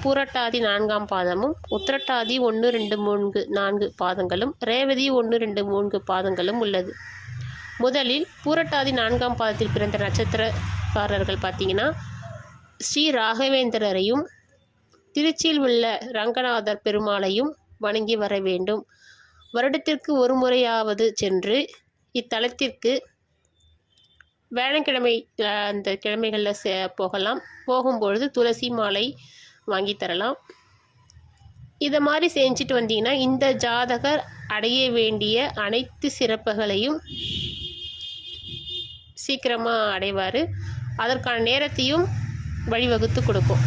பூரட்டாதி 4ஆம் பாதமும், உத்திரட்டாதி 1, 2, 3, 4 பாதங்களும், ரேவதி 1, 2, 3 பாதங்களும் உள்ளது. முதலில் பூரட்டாதி 4ஆம் பாதத்தில் பிறந்த நட்சத்திரக்காரர்கள் பார்த்தீங்கன்னா, ஸ்ரீ ராகவேந்திரரையும் திருச்சியில் உள்ள ரங்கநாதர் பெருமாளையும் வணங்கி வர வேண்டும். வருடத்திற்கு ஒரு முறையாவது சென்று இத்தலத்திற்கு வேளக்கிழமை அந்த கிழமைகளில் போகலாம். போகும்பொழுது துளசி மாலை வாங்கி தரலாம். இதை மாதிரி செஞ்சுட்டு வந்தீங்கன்னா இந்த ஜாதகர் அடைய வேண்டிய அனைத்து சிறப்புகளையும் சீக்கிரமாக அடைவார். அதற்கான நேரத்தையும் வழிவகுத்து கொடுக்கும்.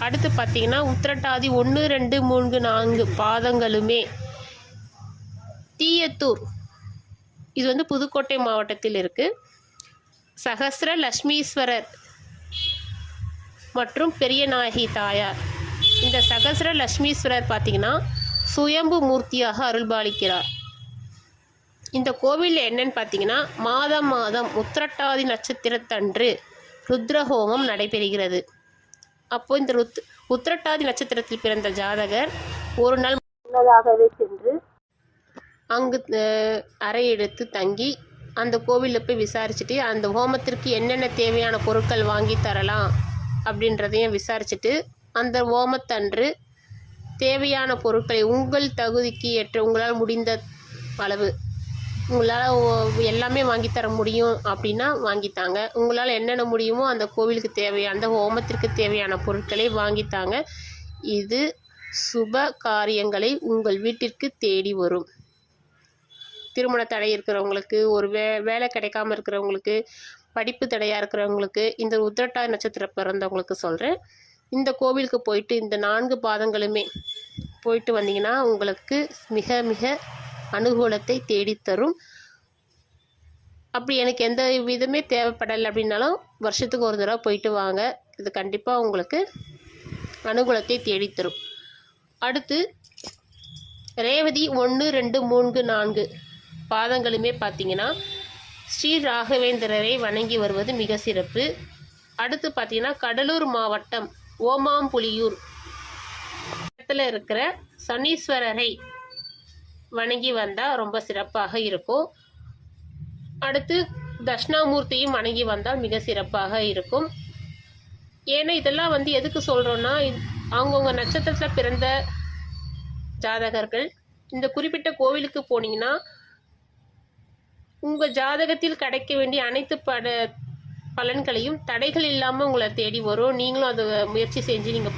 அடுத்து பார்த்தீங்கன்னா, உத்திரட்டாதி 1, 2, 3, 4 பாதங்களுமே தீயத்தூர், இது வந்து புதுக்கோட்டை மாவட்டத்தில் இருக்குது. சகஸ்ர லட்சுமீஸ்வரர் மற்றும் பெரியநாயகி தாயார். இந்த சகஸ்ர லட்சுமீஸ்வரர் பார்த்திங்கன்னா சுயம்பு மூர்த்தியாக அருள்பாலிக்கிறார். இந்த கோவிலில் என்னன்னு பார்த்தீங்கன்னா, மாதம் உத்திரட்டாதி நட்சத்திரத்தன்று ருத்ரஹோமம் நடைபெறுகிறது. அப்போது இந்த உத்திரட்டாதி நட்சத்திரத்தில் பிறந்த ஜாதகர் ஒரு நாள் முன்னதாகவே சென்று அங்கு அறை எடுத்து தங்கி அந்த கோவிலில் போய் விசாரிச்சுட்டு அந்த ஹோமத்திற்கு என்னென்ன தேவையான பொருட்கள் வாங்கி தரலாம் அப்படின்றதையும் விசாரிச்சுட்டு அந்த ஹோமத்தன்று தேவையான பொருட்களை உங்கள் தகுதிக்கு ஏற்ற உங்களால் முடிந்த அளவு உங்களால் எல்லாமே வாங்கித்தர முடியும் அப்படின்னா வாங்கித்தாங்க. உங்களால் என்னென்ன முடியுமோ அந்த கோவிலுக்கு தேவையான அந்த ஹோமத்திற்கு தேவையான பொருட்களை வாங்கித்தாங்க. இது சுப காரியங்களை உங்கள் வீட்டிற்கு தேடி வரும். திருமண தடை இருக்கிறவங்களுக்கு, ஒரு வேலை கிடைக்காம இருக்கிறவங்களுக்கு, படிப்பு தடையாக இருக்கிறவங்களுக்கு, இந்த உத்திரட்டாதி நட்சத்திரம் பிறந்தவங்களுக்கு சொல்கிறேன். இந்த கோவிலுக்கு போயிட்டு இந்த 4 பாதங்களுமே போயிட்டு வந்தீங்கன்னா உங்களுக்கு மிக மிக அனுகூலத்தை தேடித்தரும். அப்படி எனக்கு எந்த விதமே தேவைப்படலை அப்படின்னாலும் வருஷத்துக்கு ஒரு தடவை போயிட்டு வாங்க. இது கண்டிப்பாக உங்களுக்கு அனுகூலத்தை தேடித்தரும். அடுத்து ரேவதி 1, 2, 3, 4 பாதங்களுமே பார்த்தீங்கன்னா ஸ்ரீ ராகவேந்திரரை வணங்கி வருவது மிக சிறப்பு. அடுத்து பார்த்தீங்கன்னா, கடலூர் மாவட்டம் ஓமாம்புலியூர் இடத்துல இருக்கிற சனீஸ்வரரை வணங்கி வந்தால் ரொம்ப சிறப்பாக இருக்கும். அடுத்து தட்சிணாமூர்த்தியும் வணங்கி வந்தால் மிக சிறப்பாக இருக்கும். ஏன்னா இதெல்லாம் வந்து எதுக்கு சொல்கிறோன்னா, அவங்கவுங்க நட்சத்திரத்தில் பிறந்த ஜாதகர்கள் இந்த குறிப்பிட்ட கோவிலுக்கு போனீங்கன்னா உங்கள் ஜாதகத்தில் கிடைக்க வேண்டிய அனைத்து பலன்களையும் தடைகள் இல்லாமல் உங்களை தேடி வரும். நீங்களும் அதை முயற்சி செஞ்சு நீங்கள்